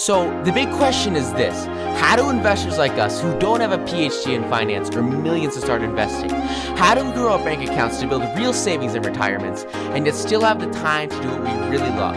So the big question is this: how do investors like us who don't have a PhD in finance or millions to start investing, how do we grow our bank accounts to build real savings and retirements and yet still have the time to do what we really love?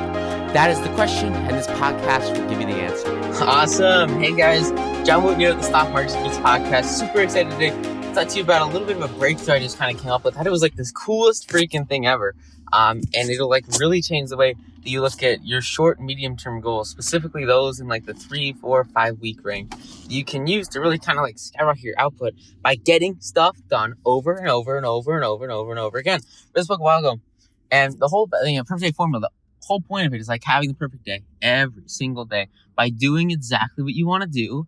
That is the question, and this podcast will give you the answer. Awesome. Hey guys, John Wood here at the Stock Market Secrets Podcast. Super excited today to talk to you about a little bit of a breakthrough I just kind of came up with. I thought it was like this coolest freaking thing ever. And it'll like really change the way that you look at your short and medium term goals, specifically those in like the 3, 4, 5 week range you can use to really kind of like skyrocket your output by getting stuff done over and over and over and over and over and over again. This book a while ago, and the whole perfect day formula, the whole point of it is like having the perfect day every single day by doing exactly what you want to do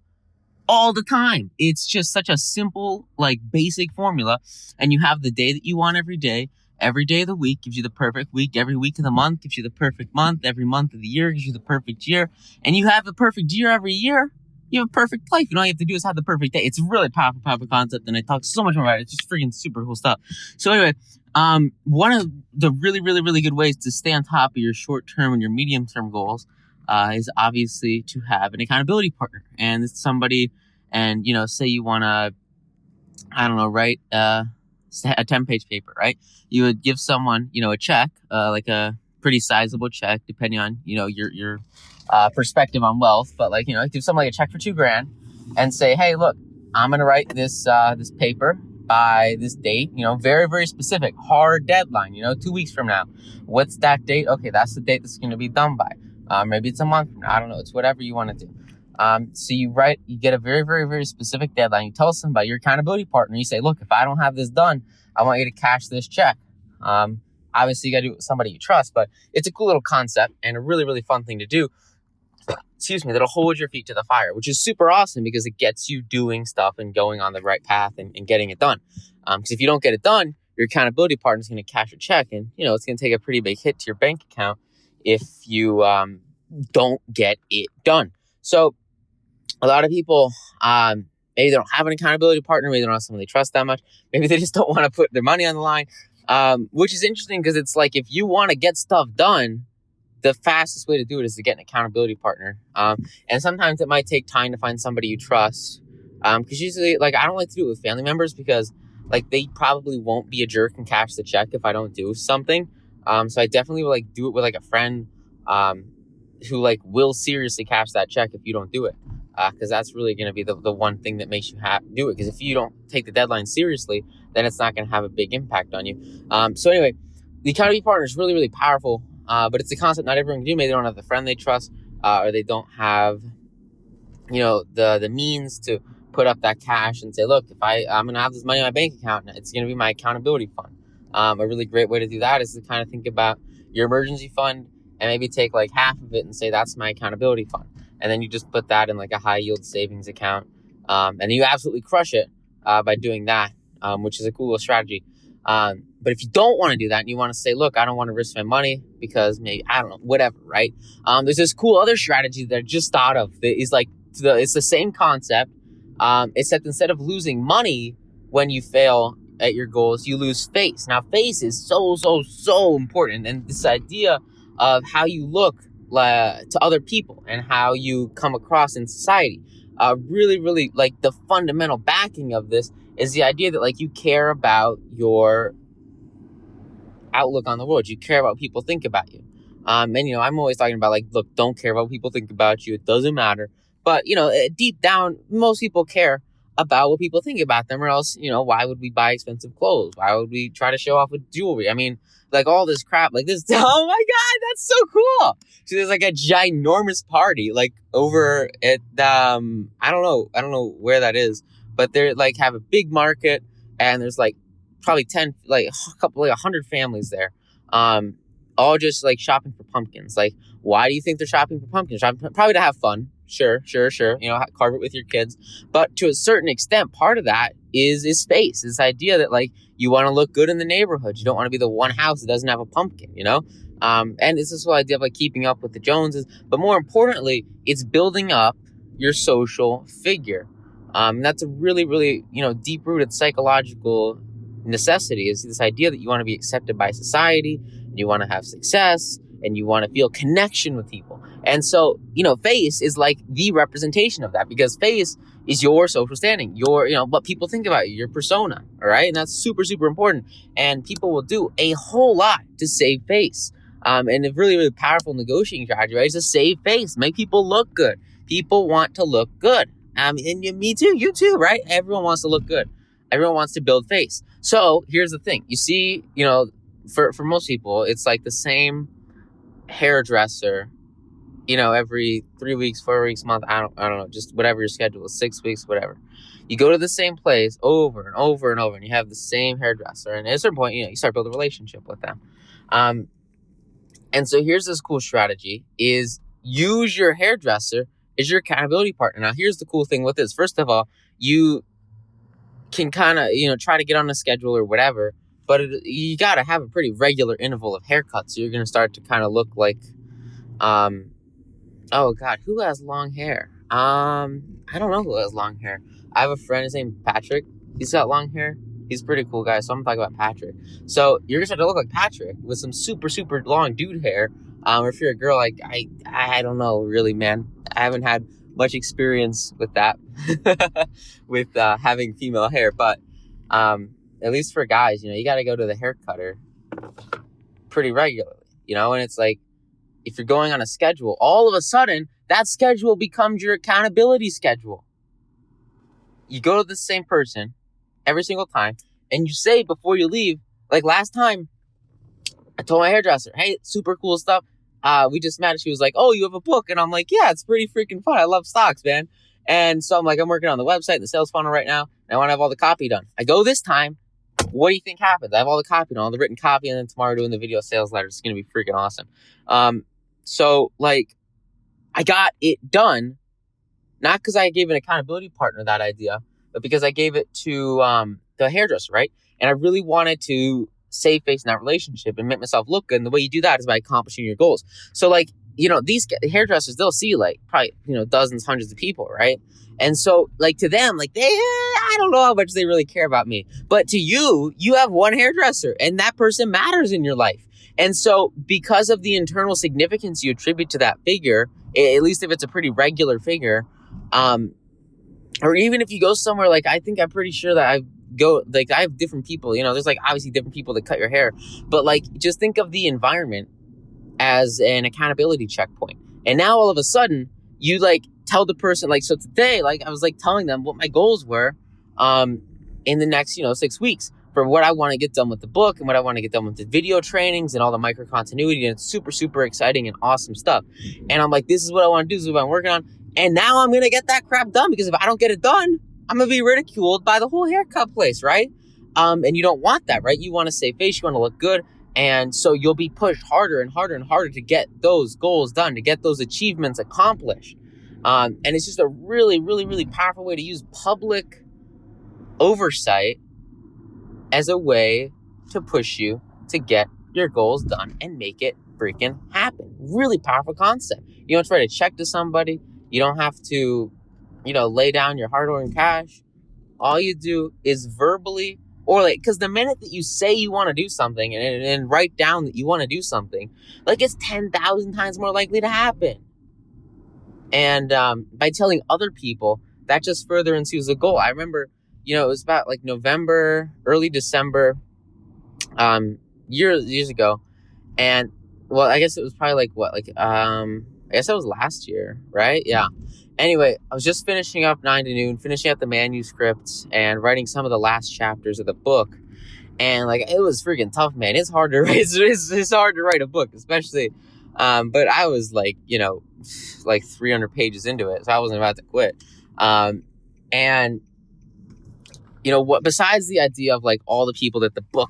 all the time. It's just such a simple, like basic formula, and you have the day that you want every day. Every day of the week gives you the perfect week. Every week of the month gives you the perfect month. Every month of the year gives you the perfect year. And you have the perfect year every year. You have a perfect life. And all you have to do is have the perfect day. It's a really powerful concept. And I talk so much more about it. It's just freaking super cool stuff. So anyway, one of the really good ways to stay on top of your short-term and your medium-term goals is obviously to have an accountability partner. And it's somebody, and, you know, say you want to, I don't know, write a 10-page paper, right? You would give someone, you know, a check, like a pretty sizable check, depending on, you know, your perspective on wealth. But like, you know, give someone like a check for $2,000 and say, hey, look, I'm going to write this paper by this date, you know, very specific, hard deadline, you know, 2 weeks from now. What's that date? Okay, that's the date that's going to be done by. Maybe it's a month from now. I don't know. It's whatever you want to do. So you get a very specific deadline. You tell somebody, your accountability partner, you say, look, if I don't have this done, I want you to cash this check. Obviously you got to do it with somebody you trust, but it's a cool little concept and a really fun thing to do. That'll hold your feet to the fire, which is super awesome because it gets you doing stuff and going on the right path and getting it done. Because if you don't get it done, your accountability partner is going to cash a check, and, you know, it's going to take a pretty big hit to your bank account if you don't get it done. So a lot of people, maybe they don't have an accountability partner, maybe they don't have someone they trust that much, maybe they just don't want to put their money on the line, which is interesting because it's like if you want to get stuff done, the fastest way to do it is to get an accountability partner. And sometimes it might take time to find somebody you trust, because usually, like, I don't like to do it with family members because, like, they probably won't be a jerk and cash the check if I don't do something. So I definitely will, like, do it with, like, a friend who, like, will seriously cash that check if you don't do it. Because that's really going to be the one thing that makes you do it. Because if you don't take the deadline seriously, then it's not going to have a big impact on you. So anyway, the accountability partner is really powerful. But it's a concept not everyone can do. Maybe they don't have the friend they trust, or they don't have, you know, the means to put up that cash and say, look, if I'm going to have this money in my bank account, it's going to be my accountability fund. A really great way to do that is to kind of think about your emergency fund and maybe take like half of it and say, that's my accountability fund. And then you just put that in like a high yield savings account. And you absolutely crush it by doing that, which is a cool little strategy. But if you don't want to do that and you want to say, look, I don't want to risk my money because maybe, I don't know, whatever, right? There's this cool other strategy that I just thought of that is like, it's the same concept. Except instead of losing money when you fail at your goals, you lose face. Now, face is so important. And this idea of how you look to other people and how you come across in society, really like the fundamental backing of this is the idea that like you care about your outlook on the world. You care about what people think about you. And, you know, I'm always talking about like, look, don't care about what people think about you. It doesn't matter. But, you know, deep down, most people care about what people think about them, or else, you know, why would we buy expensive clothes? Why would we try to show off with jewelry? I mean, like all this crap, like this. Oh my God, that's so cool. So there's like a ginormous party, like over at, I don't know where that is, but they're like have a big market and there's like probably 10, like a couple, like 100 families there. All just like shopping for pumpkins. Like, why do you think they're shopping for pumpkins? Probably to have fun. Sure. You know, carve it with your kids. But to a certain extent, part of that is space. This idea that like you want to look good in the neighborhood. You don't want to be the one house that doesn't have a pumpkin, you know? And it's this whole idea of like keeping up with the Joneses. But more importantly, it's building up your social figure. That's a really, you know, deep-rooted psychological necessity, is this idea that you want to be accepted by society, and you want to have success, and you want to feel connection with people. And so, face is like the representation of that, because face is your social standing, your, what people think about you, your persona. All right. And that's super, super important. And people will do a whole lot to save face. And a really, really powerful negotiating strategy, right, is to save face, make people look good. People want to look good. And me too, you too, right? Everyone wants to look good. Everyone wants to build face. So here's the thing. You see, for most people, it's like the same hairdresser, every 3 weeks, 4 weeks, month. I don't know, just whatever your schedule is, 6 weeks, whatever. You go to the same place over and over and over, and you have the same hairdresser. And at a certain point, you start building a relationship with them. And so here's this cool strategy: is use your hairdresser as your accountability partner. Now, here's the cool thing with this. First of all, you can kind of, try to get on a schedule or whatever, but you got to have a pretty regular interval of haircuts. So you're going to start to kind of look like, oh God, who has long hair? I don't know who has long hair. I have a friend, his name's Patrick. He's got long hair. He's a pretty cool guy, so I'm talking about Patrick. So you're gonna start to look like Patrick with some super, super long dude hair. Or if you're a girl, like I don't know, really, man. I haven't had much experience with that, with having female hair. But at least for guys, you got to go to the hair cutter pretty regularly, and it's like, if you're going on a schedule, all of a sudden, that schedule becomes your accountability schedule. You go to the same person every single time, and you say before you leave, like last time, I told my hairdresser, hey, super cool stuff. We just met. She was like, oh, you have a book? And I'm like, yeah, it's pretty freaking fun. I love stocks, man. And so I'm like, I'm working on the website and the sales funnel right now, and I want to have all the copy done. I go this time. What do you think happens? I have all the copy done, all the written copy, and then tomorrow doing the video sales letter. It's going to be freaking awesome. So like, I got it done, not because I gave an accountability partner that idea, but because I gave it to the hairdresser, right? And I really wanted to save face in that relationship and make myself look good. And the way you do that is by accomplishing your goals. So like, these hairdressers, they'll see like probably, dozens, hundreds of people, right? And so like to them, like I don't know how much they really care about me. But to you, you have one hairdresser, and that person matters in your life. And so because of the internal significance you attribute to that figure, at least if it's a pretty regular figure, or even if you go somewhere, like I'm pretty sure that I have different people, there's like obviously different people that cut your hair, but like just think of the environment as an accountability checkpoint. And now all of a sudden you like tell the person, like, so today, like I was like telling them what my goals were in the next, 6 weeks for what I want to get done with the book and what I want to get done with the video trainings and all the micro continuity. And it's super, super exciting and awesome stuff. And I'm like, this is what I want to do. This is what I'm working on. And now I'm going to get that crap done, because if I don't get it done, I'm going to be ridiculed by the whole haircut place, right? And you don't want that, right? You want to save face. You want to look good. And so you'll be pushed harder and harder and harder to get those goals done, to get those achievements accomplished. And it's just a really, really, really powerful way to use public oversight as a way to push you to get your goals done and make it freaking happen. Really powerful concept. You don't try to check to somebody. You don't have to, lay down your hard-earned cash. All you do is verbally, or like, because the minute that you say you want to do something and write down that you want to do something, like it's 10,000 times more likely to happen. And by telling other people, that just further ensues the goal. I remember, it was about like November, early December, years ago. And well, I guess it was probably I guess that was last year, right? Yeah. Anyway, I was just finishing up 9 to noon, finishing up the manuscript and writing some of the last chapters of the book. And like, it was freaking tough, man. It's hard to write. It's hard to write a book, especially. But I was like, like 300 pages into it, so I wasn't about to quit. And what, besides the idea of like all the people that the book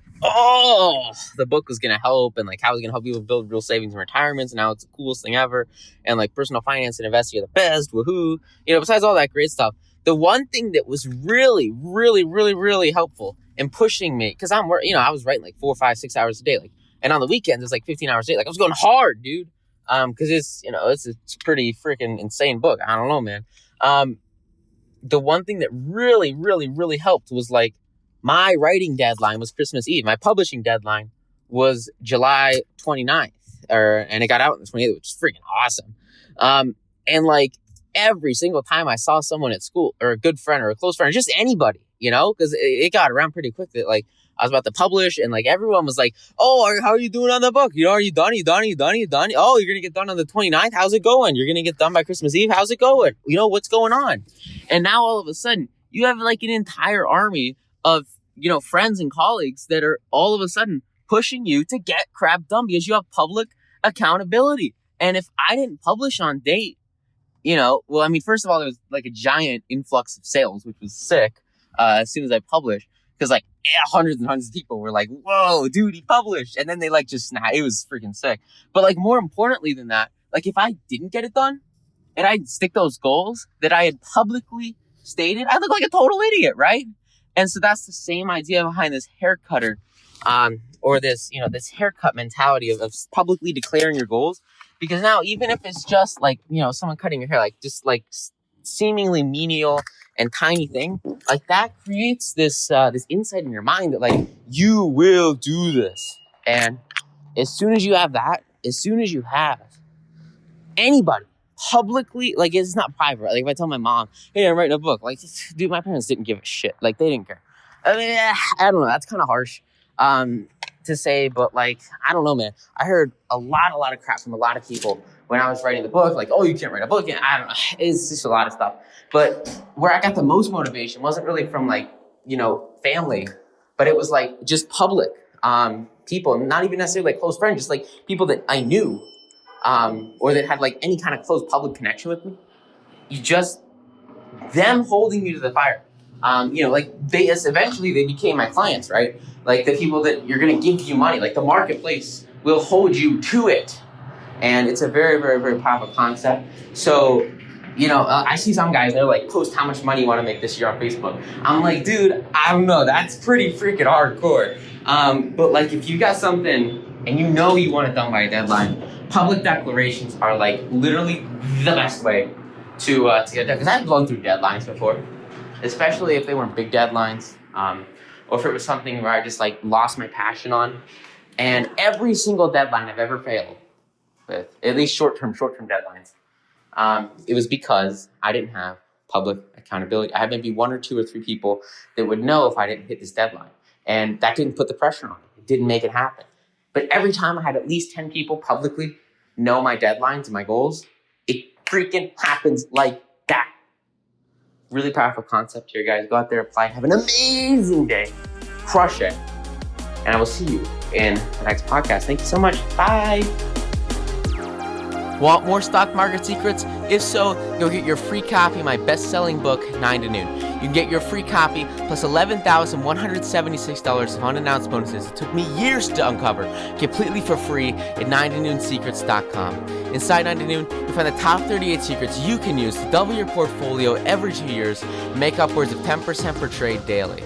was going to help, and like how it was going to help people build real savings and retirements, and how it's the coolest thing ever, and like personal finance and investing are the best, woohoo. Besides all that great stuff, the one thing that was really, really, really, really helpful in pushing me, because I was writing like 4, 5, 6 hours a day, like, and on the weekends it's like 15 hours a day. Like I was going hard, dude. Because it's a pretty freaking insane book. I don't know, man. The one thing that really, really, really helped was like my writing deadline was Christmas Eve. My publishing deadline was July 29th, and it got out on the 28th, which is freaking awesome. And like every single time I saw someone at school or a good friend or a close friend, or just anybody, because it got around pretty quick that like I was about to publish and like everyone was like, oh, how are you doing on the book? Are you done? Are you done? Oh, you're going to get done on the 29th. How's it going? You're going to get done by Christmas Eve. How's it going? What's going on? And now all of a sudden you have like an entire army of, friends and colleagues that are all of a sudden pushing you to get crap done because you have public accountability. And if I didn't publish on date, first of all, there was like a giant influx of sales, which was sick as soon as I published. Because like hundreds and hundreds of people were like, whoa, dude, he published. And then they like just it was freaking sick. But like more importantly than that, like if I didn't get it done and I stick those goals that I had publicly stated, I look like a total idiot, right? And so that's the same idea behind this haircutter, or this, this haircut mentality of publicly declaring your goals. Because now, even if it's just like, someone cutting your hair, like just like seemingly menial and tiny thing, like that creates this insight in your mind that like, you will do this. And as soon as you have that, as soon as you have anybody publicly, like it's not private, like if I tell my mom, hey, I'm writing a book, like, dude, my parents didn't give a shit. Like they didn't care. I mean, I don't know. That's kind of harsh to say, but like, I don't know, man. I heard a lot of crap from a lot of people when I was writing the book, like, oh, you can't write a book. And I don't know. It's just a lot of stuff. But where I got the most motivation wasn't really from like, family, but it was like just public people, not even necessarily like close friends, just like people that I knew or that had like any kind of close public connection with me. Them holding you to the fire. Eventually they became my clients, right? Like the people that you're going to give you money, like the marketplace will hold you to it. And it's a very, very, very powerful concept. So, I see some guys, they're like, post how much money you want to make this year on Facebook. I'm like, dude, I don't know. That's pretty freaking hardcore. But like, if you got something and you want it done by a deadline, public declarations are like literally the best way to get done. Because I've blown through deadlines before, especially if they weren't big deadlines, or if it was something where I just like lost my passion on. And every single deadline I've ever failed with, at least short-term deadlines, it was because I didn't have public accountability. I had maybe 1 or 2 or 3 people that would know if I didn't hit this deadline. And that didn't put the pressure on me. It didn't make it happen. But every time I had at least 10 people publicly know my deadlines and my goals, it freaking happens like that. Really powerful concept here, guys. Go out there, apply, have an amazing day. Crush it. And I will see you in the next podcast. Thank you so much. Bye. Want more stock market secrets? If so, go get your free copy of my best-selling book, 9 to Noon. You can get your free copy plus $11,176 of unannounced bonuses it took me years to uncover, completely for free at 9toNoonSecrets.com. Inside 9 to Noon, you'll find the top 38 secrets you can use to double your portfolio every 2 years and make upwards of 10% per trade daily.